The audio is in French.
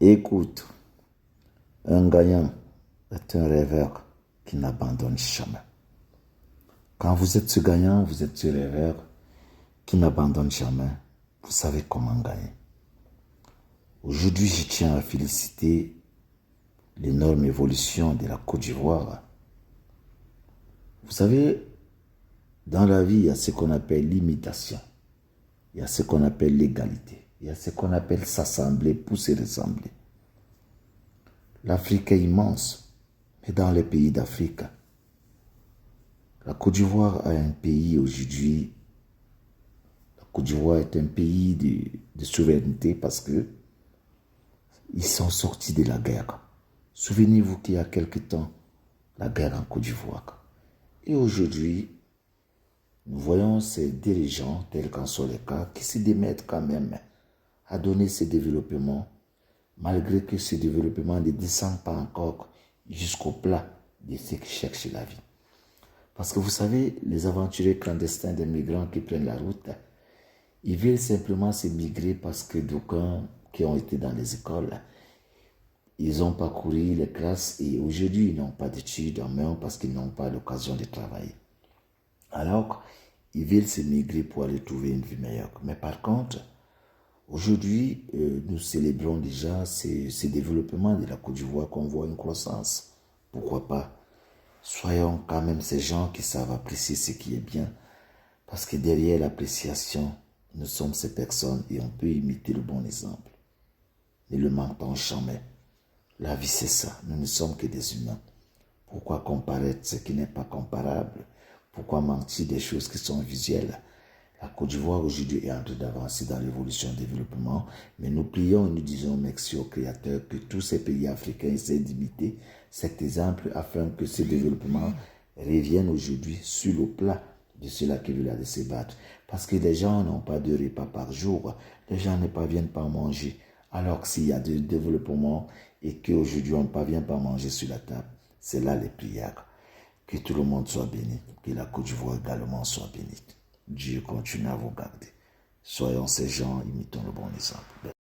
Écoute, un gagnant est un rêveur qui n'abandonne jamais. Quand vous êtes ce gagnant, vous êtes ce rêveur qui n'abandonne jamais. Vous savez comment gagner. Aujourd'hui, je tiens à féliciter l'énorme évolution de la Côte d'Ivoire. Vous savez, dans la vie, il y a ce qu'on appelle l'imitation. Il y a ce qu'on appelle l'égalité. Il y a ce qu'on appelle s'assembler pour se ressembler. L'Afrique est immense, mais dans les pays d'Afrique, la Côte d'Ivoire a un pays aujourd'hui. La Côte d'Ivoire est un pays de souveraineté parce que ils sont sortis de la guerre. Souvenez-vous qu'il y a quelque temps, la guerre en Côte d'Ivoire. Et aujourd'hui, nous voyons ces dirigeants, tels qu'en Soleka, qui se démettent quand même à donner ce développement, malgré que ce développement ne descend pas encore jusqu'au plat de ceux qui cherchent la vie. Parce que vous savez, les aventuriers clandestins des migrants qui prennent la route, ils veulent simplement se migrer parce que d'aucuns qui ont été dans les écoles, ils ont parcouru les classes et aujourd'hui, ils n'ont pas d'études en main parce qu'ils n'ont pas l'occasion de travailler. Alors, ils veulent se migrer pour aller trouver une vie meilleure. Mais par contre, aujourd'hui, nous célébrons déjà ce développement de la Côte d'Ivoire qu'on voit une croissance. Pourquoi pas? Soyons quand même ces gens qui savent apprécier ce qui est bien. Parce que derrière l'appréciation, nous sommes ces personnes et on peut imiter le bon exemple. Ne le mentons jamais. La vie, c'est ça. Nous ne sommes que des humains. Pourquoi comparer ce qui n'est pas comparable? Pourquoi mentir des choses qui sont visuelles? La Côte d'Ivoire aujourd'hui est en train d'avancer dans l'évolution et le développement, mais nous prions et nous disons merci au Créateur que tous ces pays africains essaient d'imiter cet exemple afin que ce développement revienne aujourd'hui sur le plat de ceux-là qui veulent aller se battre. Parce que les gens n'ont pas de repas par jour, les gens ne parviennent pas à manger. Alors que s'il y a du développement et qu'aujourd'hui on ne parvient pas à manger sur la table, c'est là les prières. Que tout le monde soit béni, que la Côte d'Ivoire également soit bénie. Dieu continue à vous garder. Soyons ces gens, imitons le bon exemple.